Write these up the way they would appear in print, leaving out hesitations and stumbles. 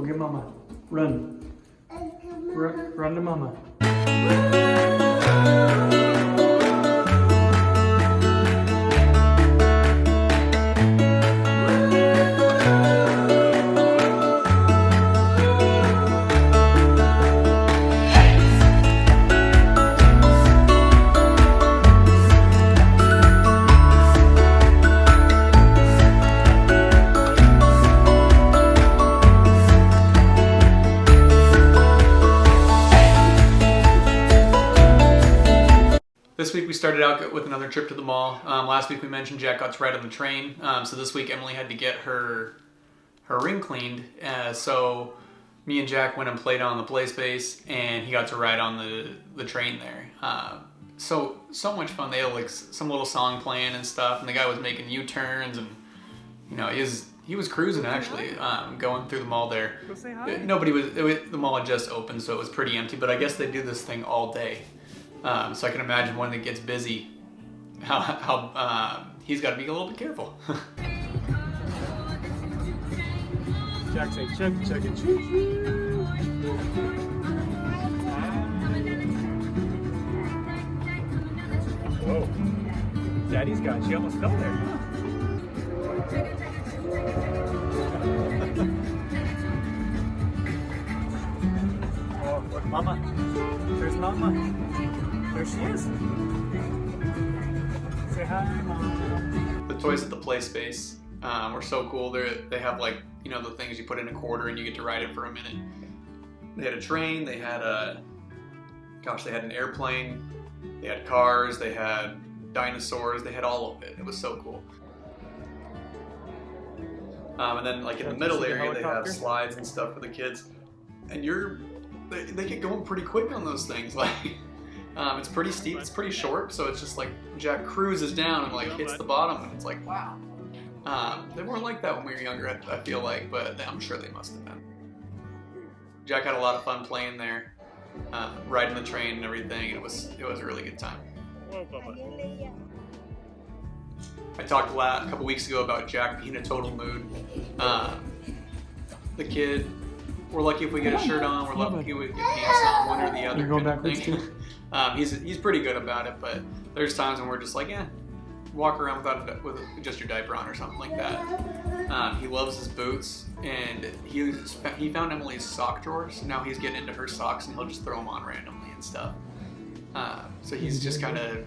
Go get mama. Run. Run to mama. This week we started out with another trip to the mall. Last week we mentioned Jack got to ride on the train. So this week Emily had to get her ring cleaned. So me and Jack went and played on the play space, and he got to ride on the train there. So much fun. They had like some little song playing and stuff, and the guy was making U-turns, and you know he was cruising actually, going through the mall there. Go say hi. The mall had just opened, so it was pretty empty. But I guess they do this thing all day. So I can imagine when it gets busy, how he's got to be a little bit careful. Jack say check it, choo choo. Whoa, Daddy's got you. Almost fell there. Oh, look, Mama. There's Mama. There she is. Say hi, Mom. The toys at the play space were so cool. They have like, you know, the things you put in a quarter and you get to ride it for a minute. They had a train, they had they had an airplane, they had cars, they had dinosaurs, they had all of it. It was so cool. And then like in the middle area they have slides and stuff for the kids. And they get going pretty quick on those things. Like it's pretty steep, it's pretty short, so it's just like Jack cruises down and like hits the bottom, and it's like, wow. They weren't like that when we were younger, I feel like, but I'm sure they must have been. Jack had a lot of fun playing there, riding the train and everything. It was a really good time. I talked a couple weeks ago about Jack being a total mood. The kid, we're lucky if we get a shirt on, we're lucky if we get pants on, one or the other. You're going backwards too? He's pretty good about it, but there's times when we're just like, yeah, walk around with just your diaper on or something like that. He loves his boots, and he found Emily's sock drawers. So now he's getting into her socks, and he'll just throw them on randomly and stuff. So he's just kind of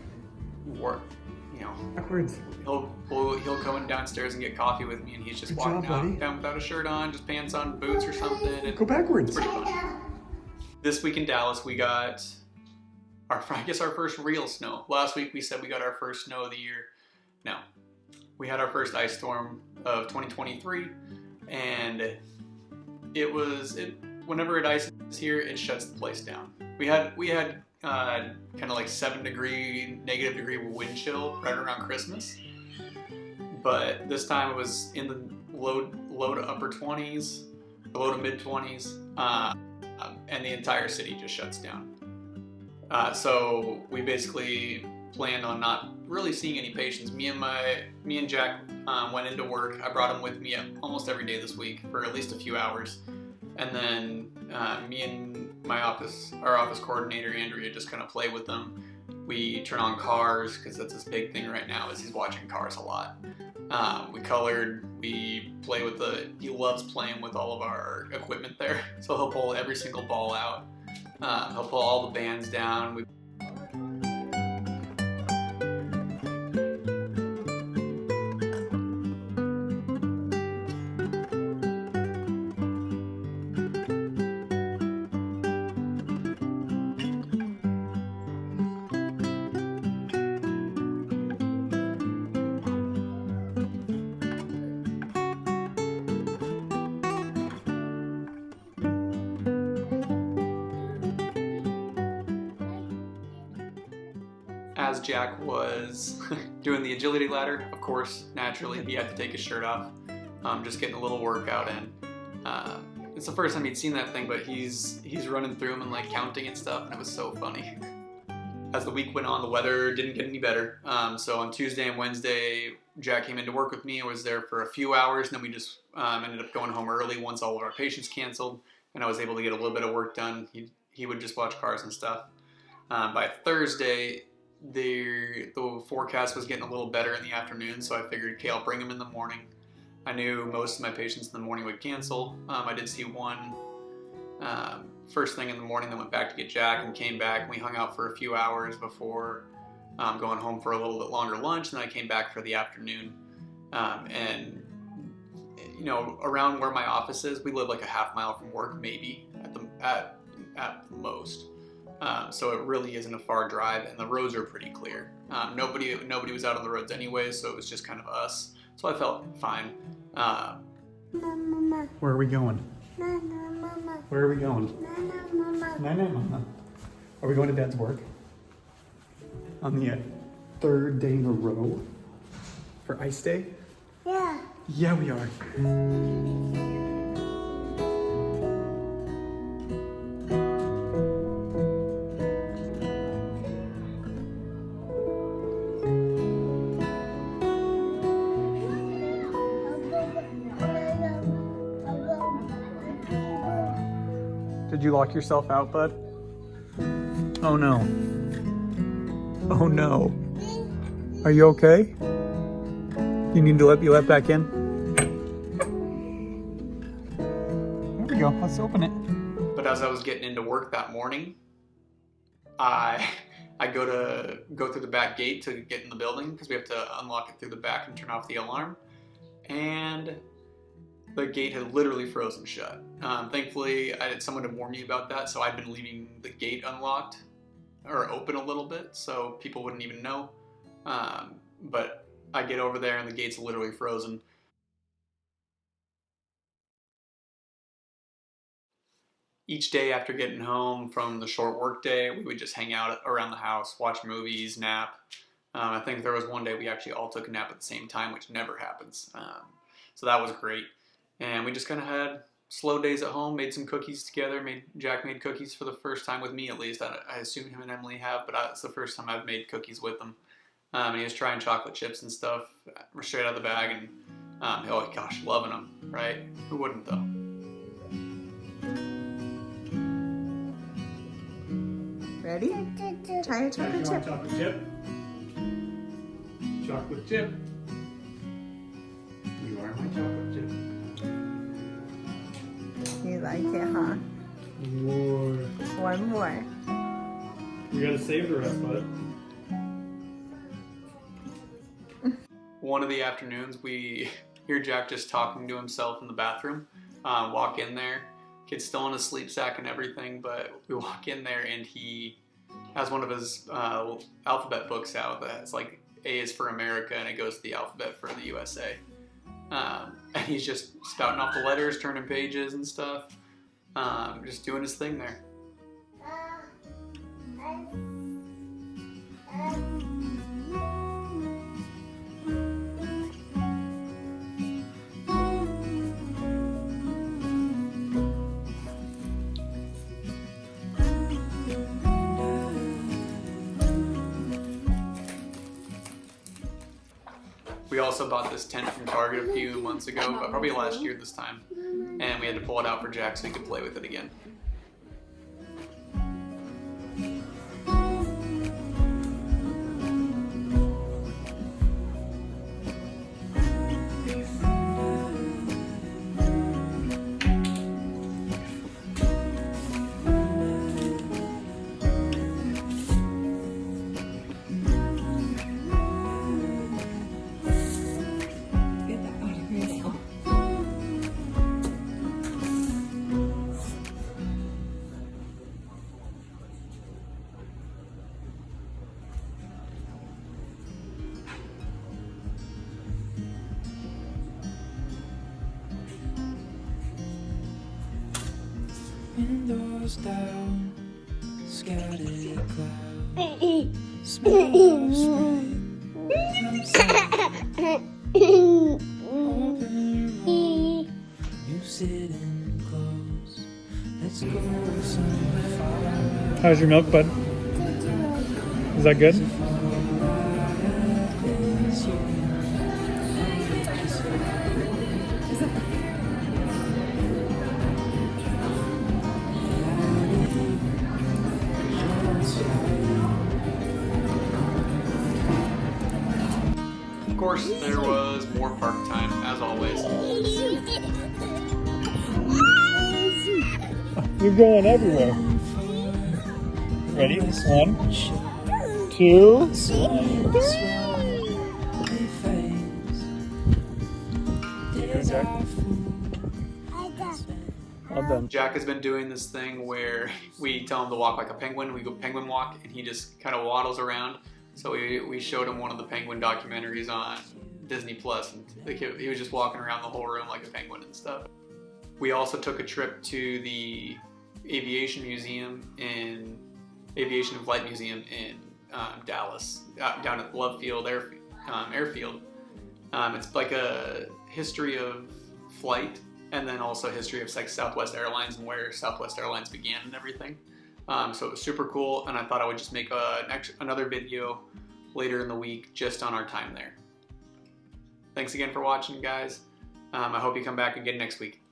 Backwards. He'll come in downstairs and get coffee with me, and he's just walking down without a shirt on, just pants on, boots or something. And go backwards. It's pretty fun. This week in Dallas, we got our first real snow. Last week we said we got our first snow of the year. No, we had our first ice storm of 2023, and whenever it ices here, it shuts the place down. We had kind of like negative degree wind chill right around Christmas, but this time it was in the low to upper 20s, low to mid 20s, and the entire city just shuts down. So we basically planned on not really seeing any patients. Me and Jack went into work. I brought him with me almost every day this week for at least a few hours, and then me and our office coordinator Andrea just kind of play with them. We turn on Cars, because that's his big thing right now, is he's watching Cars a lot. We colored, we play with he loves playing with all of our equipment there, so he'll pull every single ball out. He'll pull all the bands down. As Jack was doing the agility ladder, of course, naturally, he had to take his shirt off, just getting a little workout in. It's the first time he'd seen that thing, but he's running through them and like counting and stuff, and it was so funny. as the week went on, the weather didn't get any better. So on Tuesday and Wednesday, Jack came in to work with me. I was there for a few hours, and then we just ended up going home early once all of our patients canceled, and I was able to get a little bit of work done. He would just watch cars and stuff. By Thursday, the forecast was getting a little better in the afternoon, so I figured, okay, I'll bring him in the morning. I knew most of my patients in the morning would cancel. I did see one first thing in the morning that went back to get Jack and came back, and we hung out for a few hours before going home for a little bit longer lunch, and then I came back for the afternoon. And you know, around where my office is, we live like a half mile from work, maybe at the most. So it really isn't a far drive, and the roads are pretty clear. Nobody was out on the roads anyway, so it was just kind of us. So I felt fine. Where are we going? Mama. Where are we going? Mama. Nana, Mama. Are we going to Dad's work? On the third day in a row for Ice Day? Yeah. Yeah, we are. Did you lock yourself out, bud? Oh no. Oh no. Are you okay? You need to be let back in? There we go. Let's open it. But as I was getting into work that morning, I go through the back gate to get in the building because we have to unlock it through the back and turn off the alarm. And the gate had literally frozen shut. Thankfully, I had someone to warn me about that, so I'd been leaving the gate unlocked or open a little bit so people wouldn't even know. But I get over there and the gate's literally frozen. Each day after getting home from the short work day, we would just hang out around the house, watch movies, nap. I think there was one day we actually all took a nap at the same time, which never happens. So that was great. And we just kind of had slow days at home, made some cookies together. Jack made cookies for the first time with me, at least. I assume him and Emily have, but it's the first time I've made cookies with him. And he was trying chocolate chips and stuff straight out of the bag, and oh gosh, loving them, right? Who wouldn't though? Ready? Try a chocolate chip. Chocolate chip. Chocolate chip. You are my chocolate chip. You like it, huh? More. One more. We gotta save the rest, bud. One of the afternoons, we hear Jack just talking to himself in the bathroom. Walk in there, kid's still in his sleep sack and everything, but we walk in there and he has one of his alphabet books out that's like A is for America and it goes to the alphabet for the USA. And he's just spouting off the letters, turning pages and stuff, just doing his thing there. We also bought this tent from Target a few months ago, but probably last year this time. And we had to pull it out for Jack so he could play with it again. Windows down, scattered clouds, smell of spring, open road, you sitting close, let's go somewhere far. How's your milk, bud? Is that good? Of course, there was more park time, as always. You're going everywhere. Ready? 1, 2. Good, Jack. Well done. Jack has been doing this thing where we tell him to walk like a penguin. We go penguin walk, and he just kind of waddles around. So we showed him one of the penguin documentaries on Disney Plus, and he was just walking around the whole room like a penguin and stuff. We also took a trip to the Aviation and Flight Museum in Dallas, down at Love Field Airfield. It's like a history of flight, and then also history of like Southwest Airlines and where Southwest Airlines began and everything. So it was super cool, and I thought I would just make another video later in the week just on our time there. Thanks again for watching, guys. I hope you come back again next week.